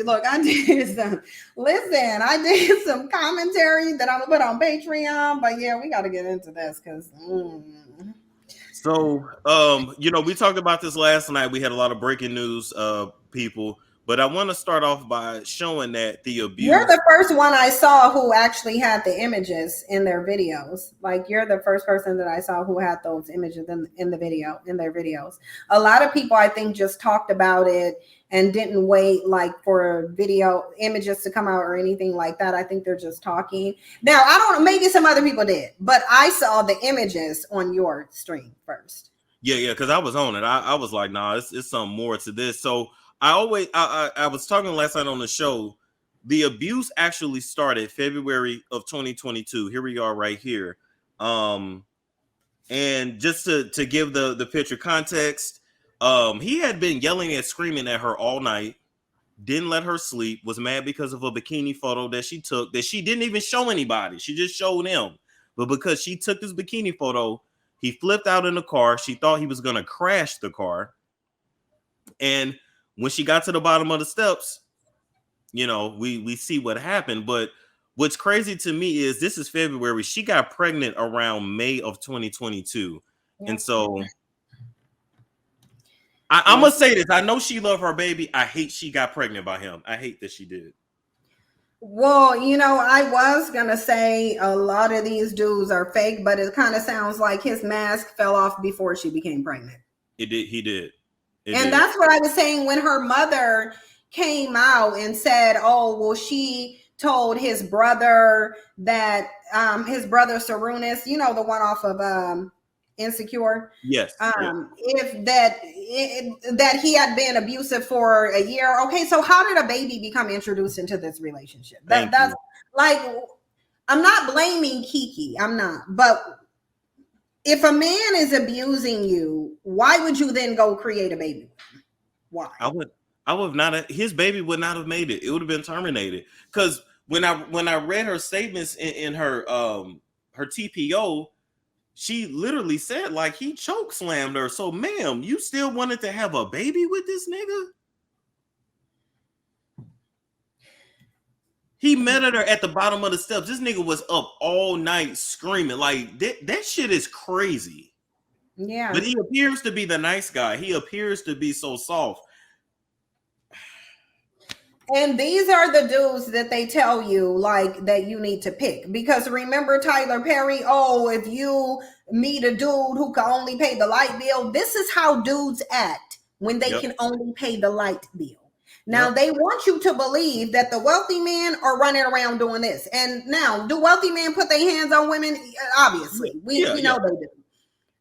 look, I did some, listen, I did some commentary that I'm gonna put on Patreon, but yeah, we got to get into this because. So, we talked about this last night. We had a lot of breaking news, people, but I want to start off by showing that the abuse. You're the first one I saw who actually had the images in their videos. Like, you're the first person that I saw who had those images in their videos. A lot of people, I think, just talked about it and didn't wait like for video images to come out or anything like that. I think they're just talking. Now, I don't know, maybe some other people did, but I saw the images on your stream first. Yeah, because I was on it. I was like, nah, it's something more to this. So I was talking last night on the show. The abuse actually started February of 2022. Here we are right here. And just to give the picture context, he had been yelling and screaming at her all night, didn't let her sleep, was mad because of a bikini photo that she took that she didn't even show anybody. She just showed him. But because she took this bikini photo, he flipped out in the car. She thought he was going to crash the car. And when she got to the bottom of the steps, we see what happened. But what's crazy to me is this is February. She got pregnant around May of 2022. Yeah. And so I'm going to say this. I know she loved her baby. I hate she got pregnant by him. I hate that she did. Well, I was going to say a lot of these dudes are fake, but it kind of sounds like his mask fell off before she became pregnant. It did. He did. That's what I was saying when her mother came out and said, oh, well, she told his brother that his brother Sarunas, the one off of Insecure. Yes. If that he had been abusive for a year. Okay, so how did a baby become introduced into this relationship? That's like, I'm not blaming Keke. I'm not. But if a man is abusing you, why would you then go create a baby? Why? I would not. His baby would not have made it. It would have been terminated. Because when I read her statements in her TPO, she literally said like he choke slammed her. So, ma'am, you still wanted to have a baby with this nigga? He met her at the bottom of the steps. This nigga was up all night screaming. Like that shit is crazy. Yeah. But he appears to be the nice guy. He appears to be so soft. And these are the dudes that they tell you like that you need to pick. Because remember Tyler Perry, oh, if you meet a dude who can only pay the light bill, this is how dudes act when they can only pay the light bill. Now, they want you to believe that the wealthy men are running around doing this. And now, do wealthy men put their hands on women? Obviously, we know they do.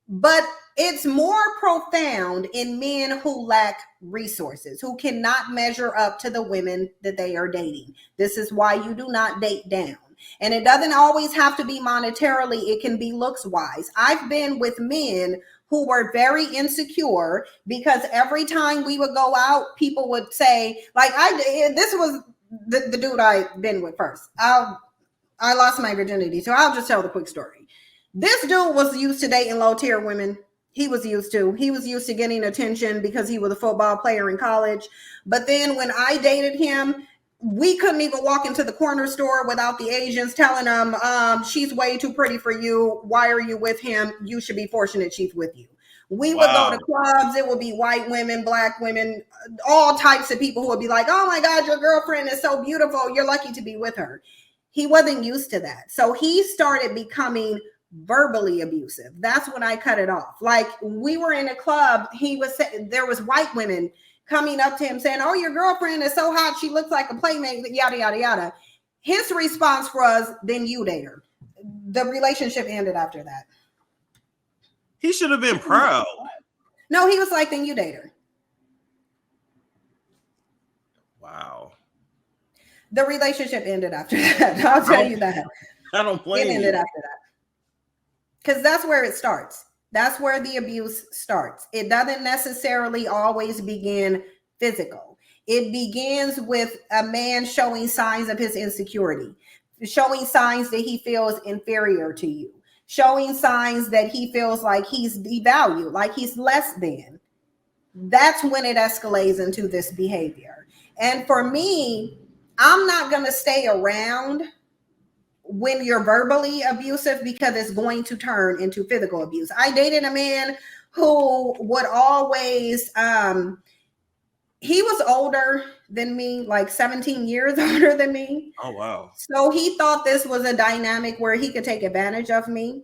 But it's more profound in men who lack resources, who cannot measure up to the women that they are dating. This is why you do not date down. And it doesn't always have to be monetarily. It can be looks-wise. I've been with men who were very insecure because every time we would go out, people would say, like, this was the dude I've been with first. I lost my virginity, so I'll just tell the quick story. This dude was used to dating low-tier women. He was used to getting attention because he was a football player in college. But then when I dated him, we couldn't even walk into the corner store without the Asians telling them, she's way too pretty for you. Why are you with him? You should be fortunate she's with you. We would go to clubs. It would be white women, black women, all types of people who would be like, oh my God, your girlfriend is so beautiful. You're lucky to be with her. He wasn't used to that. So he started becoming verbally abusive. That's when I cut it off. Like we were in a club, there was white women coming up to him saying, oh, your girlfriend is so hot. She looks like a playmate, yada, yada, yada. His response was, then you date her. The relationship ended after that. He should have been proud. No, he was like, then you date her. Wow. The relationship ended after that. I'll tell you that. I don't blame you. It ended after that. Because that's where it starts. That's where the abuse starts. It doesn't necessarily always begin physical. It begins with a man showing signs of his insecurity, showing signs that he feels inferior to you, showing signs that he feels like he's devalued, like he's less than. That's when it escalates into this behavior. And for me, I'm not going to stay around when you're verbally abusive because it's going to turn into physical abuse. I dated a man who would always he was older than me, like 17 years older than me. Oh wow. So he thought this was a dynamic where he could take advantage of me.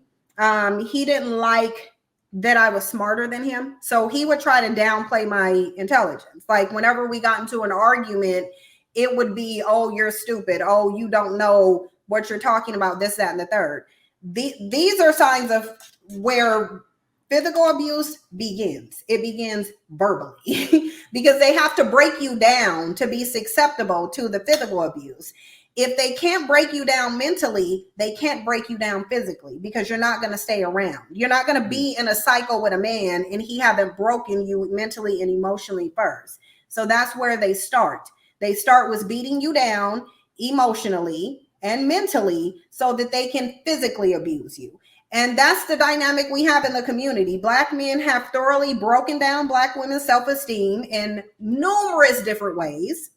He didn't like that I was smarter than him. So he would try to downplay my intelligence. Like whenever we got into an argument, it would be, oh, you're stupid. Oh, you don't know what you're talking about, this, that, and the third. These are signs of where physical abuse begins. It begins verbally because they have to break you down to be susceptible to the physical abuse. If they can't break you down mentally, they can't break you down physically because you're not going to stay around. You're not going to be in a cycle with a man and he haven't broken you mentally and emotionally first. So that's where they start. They start with beating you down emotionally and mentally so that they can physically abuse you. And that's the dynamic we have in the community. Black men have thoroughly broken down Black women's self-esteem in numerous different ways.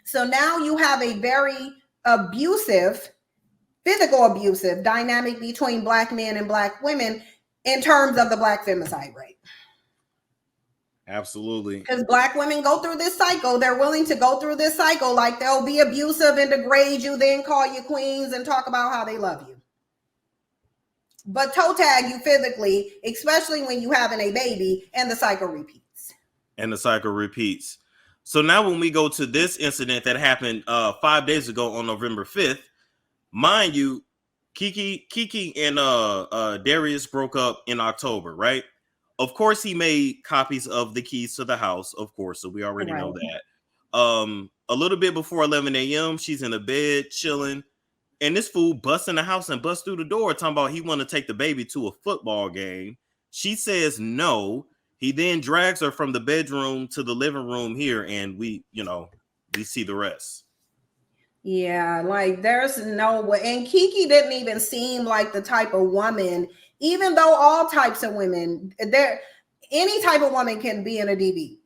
So now you have a very abusive, physical abusive dynamic between Black men and Black women in terms of the Black femicide rate. Absolutely. Because Black women go through this cycle. They're willing to go through this cycle. Like they'll be abusive and degrade you, then call you queens and talk about how they love you. But toe tag you physically, especially when you having a baby, and the cycle repeats. So now when we go to this incident that happened 5 days ago on November 5th, mind you, Keke and Darius broke up in October, right? Of course, he made copies of the keys to the house, of course, so we already know that. A little bit before 11 a.m., she's in the bed chilling, and this fool busts in the house and busts through the door talking about he want to take the baby to a football game. She says no. He then drags her from the bedroom to the living room here, and we see the rest. Yeah, like there's no way. And Keke didn't even seem like the type of woman, even though all types of women, any type of woman can be in a DV.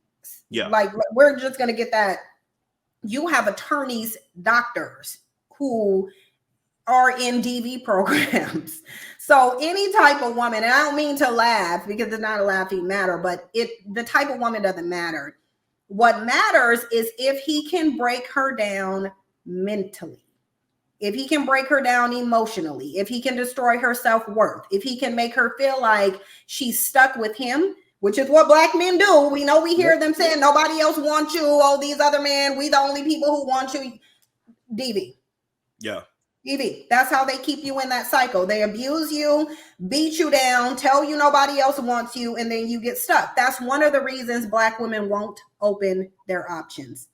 Yeah. Like we're just going to get that. You have attorneys, doctors who are in DV programs. So any type of woman, and I don't mean to laugh because it's not a laughing matter, but the type of woman doesn't matter. What matters is if he can break her down mentally, if he can break her down emotionally, if he can destroy her self-worth, if he can make her feel like she's stuck with him, which is what Black men do. We know, we hear them saying nobody else wants you. Oh, these other men, we the only people who want you. DV. Yeah. DV. That's how they keep you in that cycle. They abuse you, beat you down, tell you nobody else wants you, and then you get stuck. That's one of the reasons Black women won't open their options.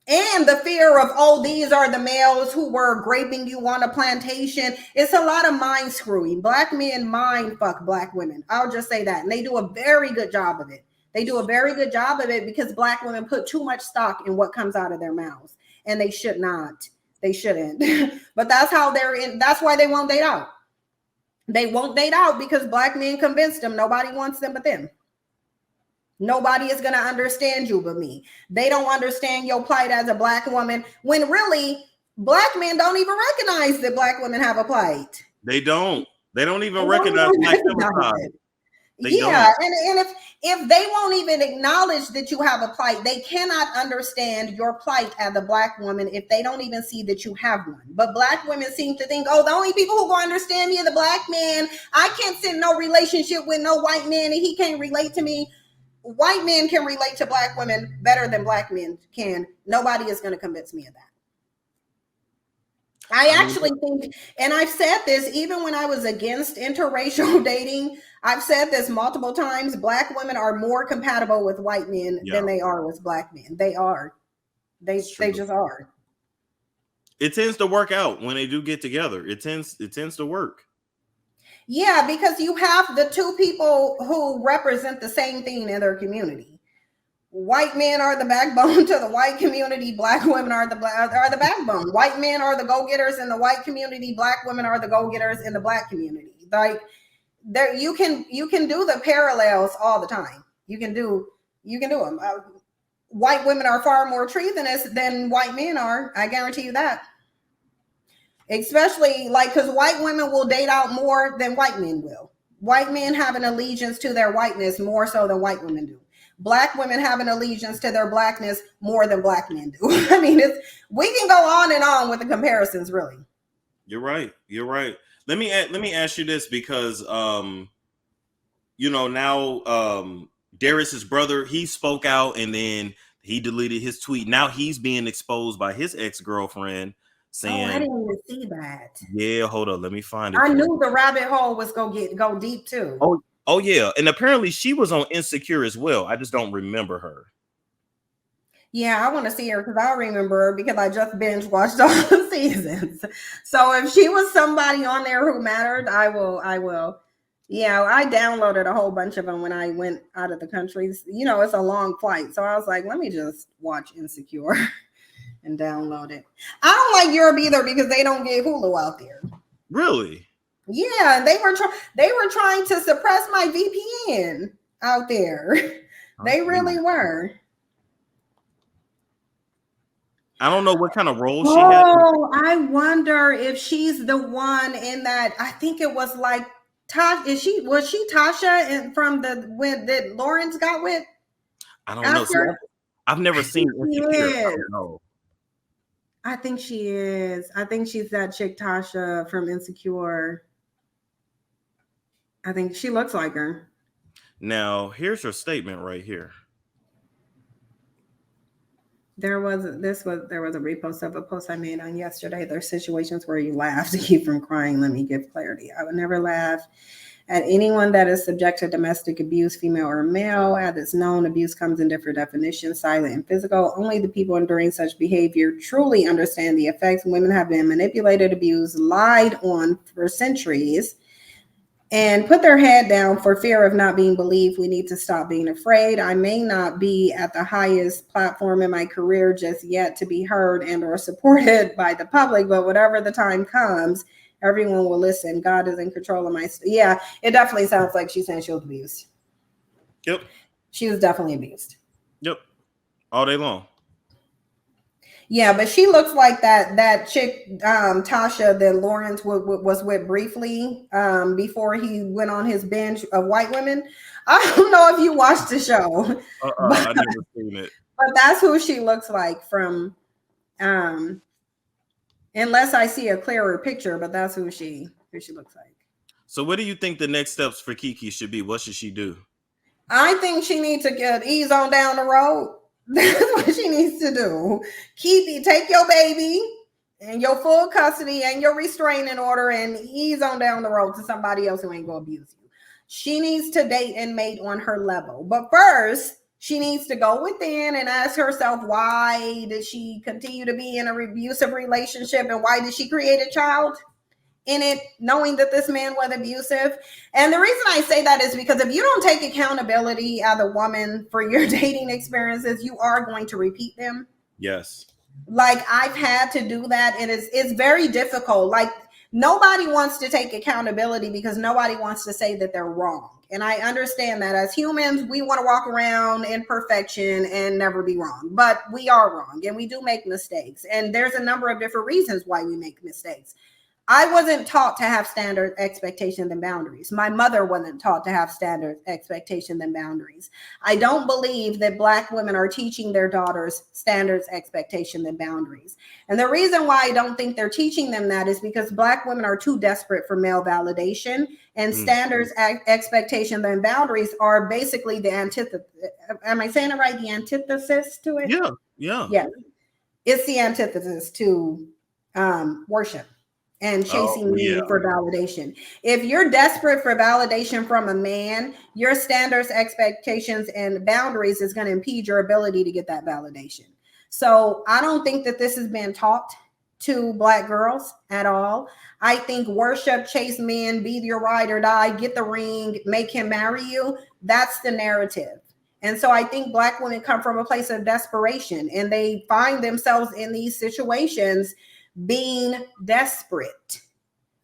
And the fear of, oh, these are the males who were graping you on a plantation. It's a lot of mind screwing. Black men mind fuck Black women. I'll just say that. And they do a very good job of it. Because Black women put too much stock in what comes out of their mouths. And they should not. They shouldn't. But that's how that's why they won't date out. They won't date out because Black men convinced them nobody wants them but them. Nobody is going to understand you but me. They don't understand your plight as a Black woman when really Black men don't even recognize that Black women have a plight. They don't even recognize Black femicide. Yeah, and if they won't even acknowledge that you have a plight, they cannot understand your plight as a Black woman if they don't even see that you have one. But Black women seem to think, oh, the only people who gonna understand me are the Black man. I can't sit in no relationship with no white man and he can't relate to me. White men can relate to Black women better than Black men can. Nobody is going to convince me of that. I actually think, and I've said this even when I was against interracial dating, I've said this multiple times, Black women are more compatible with white men than they are with Black men. They are. They just are. It tends to work out when they do get together. It tends to work. Yeah, because you have the two people who represent the same thing in their community. White men are the backbone to the white community. Black women are the backbone. White men are the go-getters in the white community. Black women are the go-getters in the Black community. Like there, you can do the parallels all the time. You can do them. white women are far more treasonous than white men are. I guarantee you that. Especially like, because white women will date out more than white men will. White men have an allegiance to their whiteness more so than white women do. Black women have an allegiance to their blackness more than black men do. I mean, we can go on and on with the comparisons, really. You're right. You're right. Let me ask you this, because you know, now Darius's brother, he spoke out and then he deleted his tweet. Now he's being exposed by his ex-girlfriend saying, I didn't even see that. Yeah, hold on, let me find it. I knew the rabbit hole was go deep too. Oh yeah, and apparently she was on Insecure as well. I just don't remember her. Yeah, I want to see her because I remember her because I just binge watched all the seasons. So if she was somebody on there who mattered, I will. Yeah, I downloaded a whole bunch of them when I went out of the country. You know, it's a long flight. So I was like, let me just watch Insecure and download it. I don't like Europe either because they don't get Hulu out there. Really? Yeah, they were trying to suppress my VPN out there. They really were. I don't know what kind of role she had. Oh, I wonder if she's the one in that. I think it was like Tasha. Was she Tasha from that Lawrence got with? I don't know. So I've never seen Insecure. I think she is. I think she's that chick Tasha from Insecure. I think she looks like her. Now, here's her statement right here. There was a repost of a post I made on yesterday. There are situations where you laugh to keep from crying. Let me give clarity. I would never laugh at anyone that is subject to domestic abuse, female or male. As it's known, abuse comes in different definitions, silent and physical. Only the people enduring such behavior truly understand the effects. Women have been manipulated, abused, lied on for centuries, and put their head down for fear of not being believed. We need to stop being afraid. I may not be at the highest platform in my career just yet to be heard and or supported by the public, but whatever the time comes, everyone will listen. God is in control of my... Yeah, it definitely sounds like she's saying she was abused. Yep. She was definitely abused. Yep. All day long. Yeah, but she looks like that chick, Tasha, that Lawrence was with briefly before he went on his binge of white women. I don't know if you watched the show. I never seen it. But that's who she looks like from, unless I see a clearer picture, but that's who she looks like. So what do you think the next steps for Keke should be? What should she do? I think she needs to ease on down the road. That's what she needs to do. Take your baby and your full custody and your restraining order and ease on down the road to somebody else who ain't gonna abuse you. She needs to date and mate on her level. But first, she needs to go within and ask herself, why did she continue to be in an abusive relationship and why did she create a child in it, knowing that this man was abusive? And the reason I say that is because if you don't take accountability as a woman for your dating experiences, you are going to repeat them. Yes. Like I've had to do that, and it's very difficult. Like nobody wants to take accountability because nobody wants to say that they're wrong. And I understand that as humans, we want to walk around in perfection and never be wrong, but we are wrong and we do make mistakes. And there's a number of different reasons why we make mistakes. I wasn't taught to have standard expectations and boundaries. My mother wasn't taught to have standard expectations and boundaries. I don't believe that Black women are teaching their daughters standards, expectations, and boundaries. And the reason why I don't think they're teaching them that is because Black women are too desperate for male validation, and standards, expectations, and boundaries are basically the antithesis. Am I saying it right? The antithesis to it? Yeah. It's the antithesis to worship and chasing meaning for validation. If you're desperate for validation from a man, your standards, expectations, and boundaries is going to impede your ability to get that validation. So I don't think that this has been taught to Black girls at all. I think worship, chase men, be your ride or die, get the ring, make him marry you. That's the narrative. And so I think Black women come from a place of desperation and they find themselves in these situations being desperate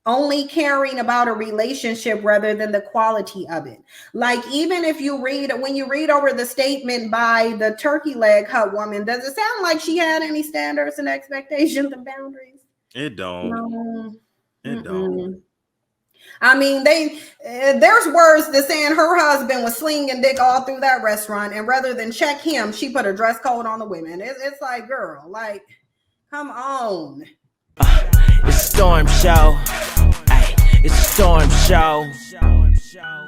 only caring about a relationship rather than the quality of it. Like, even if you read, when you read over the statement by the turkey leg hut woman, does it sound like she had any standards and expectations and boundaries? It don't. No. It don't. I mean, there's words that saying her husband was slinging dick all through that restaurant, and rather than check him, she put a dress code on the women. It's like, girl, like, come on. It's a storm show. Ay, it's a storm show.